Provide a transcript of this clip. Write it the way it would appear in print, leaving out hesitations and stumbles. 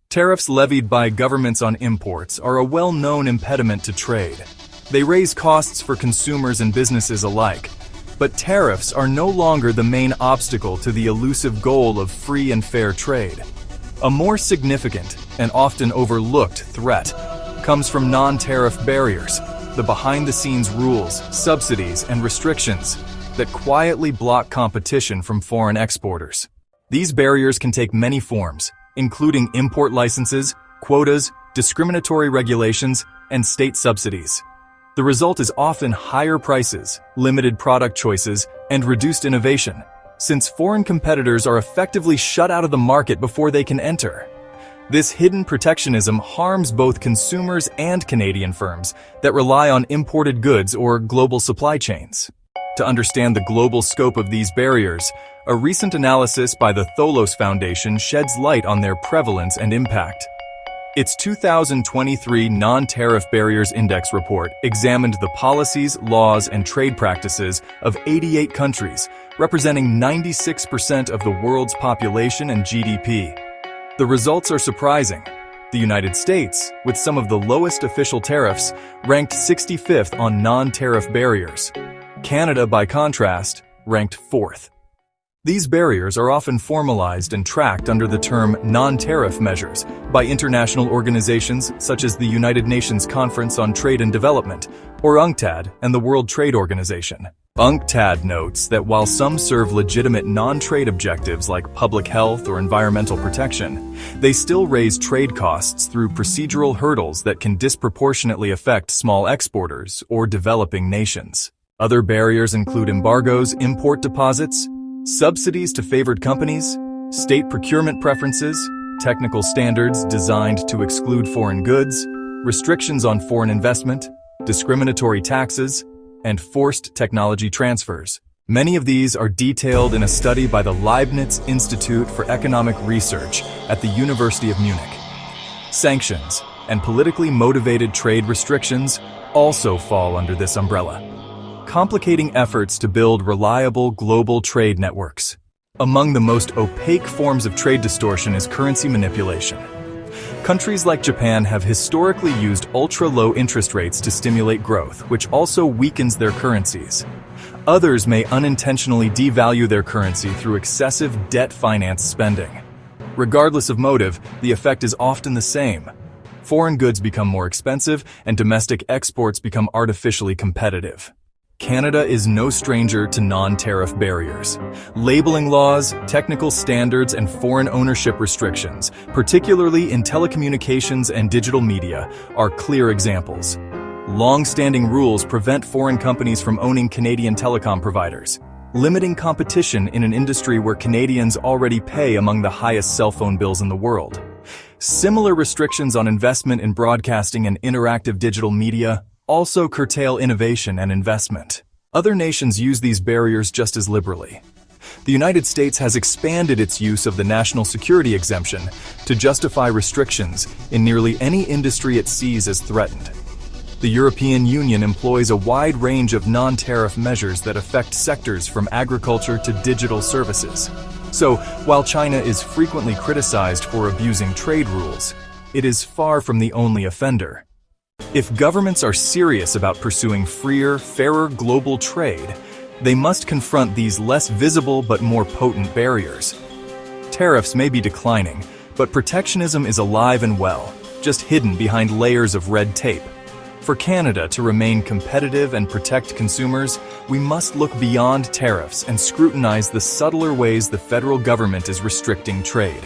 Tariffs levied by governments on imports are a well-known impediment to trade. They raise costs for consumers and businesses alike. But tariffs are no longer the main obstacle to the elusive goal of free and fair trade. A more significant and often overlooked threat comes from non-tariff barriers, the behind-the-scenes rules, subsidies, and restrictions that quietly block competition from foreign exporters. These barriers can take many forms, including import licenses, quotas, discriminatory regulations, and state subsidies. The result is often higher prices, limited product choices, and reduced innovation, since foreign competitors are effectively shut out of the market before they can enter. This hidden protectionism harms both consumers and Canadian firms that rely on imported goods or global supply chains. To understand the global scope of these barriers, a recent analysis by the Tholos Foundation sheds light on their prevalence and impact. Its 2023 Non-Tariff Barriers Index report examined the policies, laws, and trade practices of 88 countries, representing 96% of the world's population and GDP. The results are surprising. The United States, with some of the lowest official tariffs, ranked 65th on non-tariff barriers. Canada, by contrast, ranked 4th. These barriers are often formalized and tracked under the term non-tariff measures by international organizations such as the United Nations Conference on Trade and Development, or UNCTAD, and the World Trade Organization. UNCTAD notes that while some serve legitimate non-trade objectives like public health or environmental protection, they still raise trade costs through procedural hurdles that can disproportionately affect small exporters or developing nations. Other barriers include embargoes, import deposits, subsidies to favored companies, state procurement preferences, technical standards designed to exclude foreign goods, restrictions on foreign investment, discriminatory taxes, and forced technology transfers. Many of these are detailed in a study by the Leibniz Institute for Economic Research at the University of Munich. Sanctions and politically motivated trade restrictions also fall under this umbrella, complicating efforts to build reliable global trade networks. Among the most opaque forms of trade distortion is currency manipulation. Countries like Japan have historically used ultra-low interest rates to stimulate growth, which also weakens their currencies. Others may unintentionally devalue their currency through excessive debt-financed spending. Regardless of motive, the effect is often the same. Foreign goods become more expensive, and domestic exports become artificially competitive. Canada is no stranger to non-tariff barriers. Labeling laws, technical standards, and foreign ownership restrictions, particularly in telecommunications and digital media, are clear examples. Long-standing rules prevent foreign companies from owning Canadian telecom providers, limiting competition in an industry where Canadians already pay among the highest cell phone bills in the world. Similar restrictions on investment in broadcasting and interactive digital media also curtail innovation and investment. Other nations use these barriers just as liberally. The United States has expanded its use of the national security exemption to justify restrictions in nearly any industry it sees as threatened. The European Union employs a wide range of non-tariff measures that affect sectors from agriculture to digital services. So, while China is frequently criticized for abusing trade rules, it is far from the only offender. If governments are serious about pursuing freer, fairer global trade, they must confront these less visible but more potent barriers. Tariffs may be declining, but protectionism is alive and well, just hidden behind layers of red tape. For Canada to remain competitive and protect consumers, we must look beyond tariffs and scrutinize the subtler ways the federal government is restricting trade.